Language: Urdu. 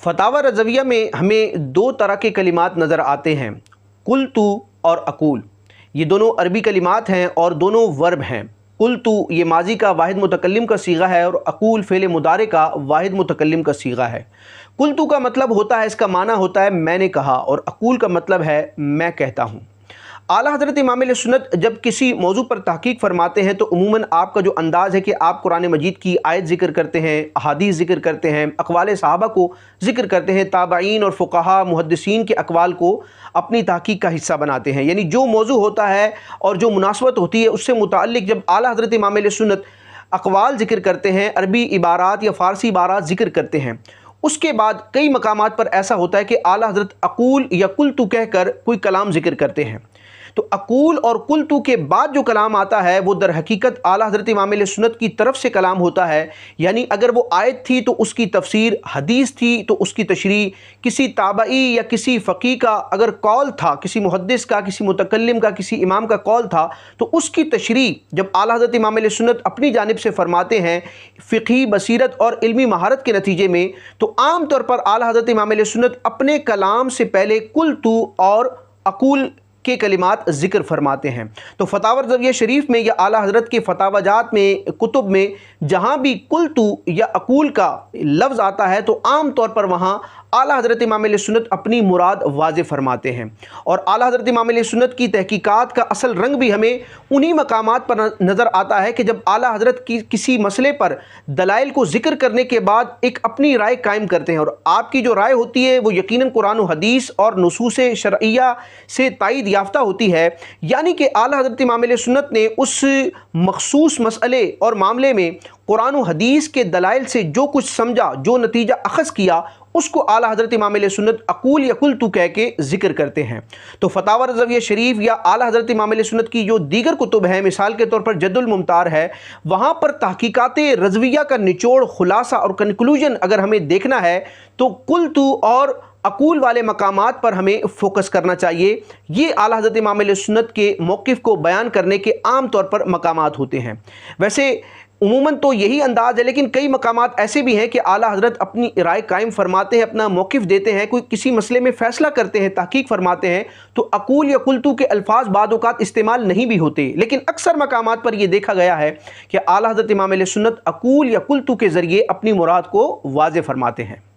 فتاوی رضویہ میں ہمیں دو طرح کے کلمات نظر آتے ہیں، قلتو اور اقول۔ یہ دونوں عربی کلمات ہیں اور دونوں ورب ہیں۔ قلتو یہ ماضی کا واحد متکلم کا صیغہ ہے اور اقول فعل مضارع کا واحد متکلم کا صیغہ ہے۔ قلتو کا مطلب ہوتا ہے، اس کا معنی ہوتا ہے میں نے کہا، اور اقول کا مطلب ہے میں کہتا ہوں۔ اعلیٰ حضرت امام اہل سنت جب کسی موضوع پر تحقیق فرماتے ہیں تو عموماً آپ کا جو انداز ہے کہ آپ قرآن مجید کی آیت ذکر کرتے ہیں، احادیث ذکر کرتے ہیں، اقوال صحابہ کو ذکر کرتے ہیں، تابعین اور فقہاء محدثین کے اقوال کو اپنی تحقیق کا حصہ بناتے ہیں۔ یعنی جو موضوع ہوتا ہے اور جو مناسبت ہوتی ہے اس سے متعلق جب اعلیٰ حضرت امام اہل سنت اقوال ذکر کرتے ہیں، عربی عبارات یا فارسی عبارات ذکر کرتے ہیں، اس کے بعد کئی مقامات پر ایسا ہوتا ہے کہ اعلیٰ حضرت اقول یا قلتو کہہ کر کوئی کلام ذکر کرتے ہیں۔ تو اقول اور قلتو کے بعد جو کلام آتا ہے وہ در حقیقت اعلیٰ حضرت امام اہل سنت کی طرف سے کلام ہوتا ہے۔ یعنی اگر وہ آیت تھی تو اس کی تفسیر، حدیث تھی تو اس کی تشریح، کسی تابعی یا کسی فقیہ کا اگر قول تھا، کسی محدث کا، کسی متکلم کا، کسی امام کا قول تھا تو اس کی تشریح جب اعلیٰ حضرت امام اہل سنت اپنی جانب سے فرماتے ہیں فقہی بصیرت اور علمی مہارت کے نتیجے میں، تو عام طور پر اعلیٰ حضرت امام اہل سنت اپنے کلام سے پہلے قلتو اور اقول کے کلمات ذکر فرماتے ہیں۔ تو فتاوی رضویہ شریف میں یا اعلیٰ حضرت کے فتاوی جات میں، کتب میں جہاں بھی قلتو یا اقول کا لفظ آتا ہے تو عام طور پر وہاں اعلیٰ حضرت امام اہل سنت اپنی مراد واضح فرماتے ہیں۔ اور اعلیٰ حضرت امام اہل سنت کی تحقیقات کا اصل رنگ بھی ہمیں انہی مقامات پر نظر آتا ہے کہ جب اعلیٰ حضرت کی کسی مسئلے پر دلائل کو ذکر کرنے کے بعد ایک اپنی رائے قائم کرتے ہیں، اور آپ کی جو رائے ہوتی ہے وہ یقیناً قرآن و حدیث اور نصوص شرعیہ سے تائید یافتہ ہوتی ہے۔ یعنی کہ اعلیٰ حضرت امام اہل سنت نے اس مخصوص مسئلے اور معاملے میں قرآن و حدیث کے دلائل سے جو کچھ سمجھا، جو نتیجہ اخذ کیا، اس کو اعلیٰ حضرت امام اہل سنت اقول یا قلتو کہہ کے ذکر کرتے ہیں۔ تو فتاوی رضویہ شریف یا اعلیٰ حضرت امام اہل سنت کی جو دیگر کتب ہیں، مثال کے طور پر جد الممتار ہے، وہاں پر تحقیقات رضویہ کا نچوڑ، خلاصہ اور کنکلوژن اگر ہمیں دیکھنا ہے تو قلتو اور اقول والے مقامات پر ہمیں فوکس کرنا چاہیے۔ یہ اعلیٰ حضرت امام اہل سنت کے موقف کو بیان کرنے کے عام طور پر مقامات ہوتے ہیں۔ ویسے عموماً تو یہی انداز ہے، لیکن کئی مقامات ایسے بھی ہیں کہ اعلیٰ حضرت اپنی رائے قائم فرماتے ہیں، اپنا موقف دیتے ہیں، کوئی کسی مسئلے میں فیصلہ کرتے ہیں، تحقیق فرماتے ہیں تو اقول یا قلتو کے الفاظ بعض اوقات استعمال نہیں بھی ہوتے، لیکن اکثر مقامات پر یہ دیکھا گیا ہے کہ اعلیٰ حضرت امام اہل سنت اقول یا قلتو کے ذریعے اپنی مراد کو واضح فرماتے ہیں۔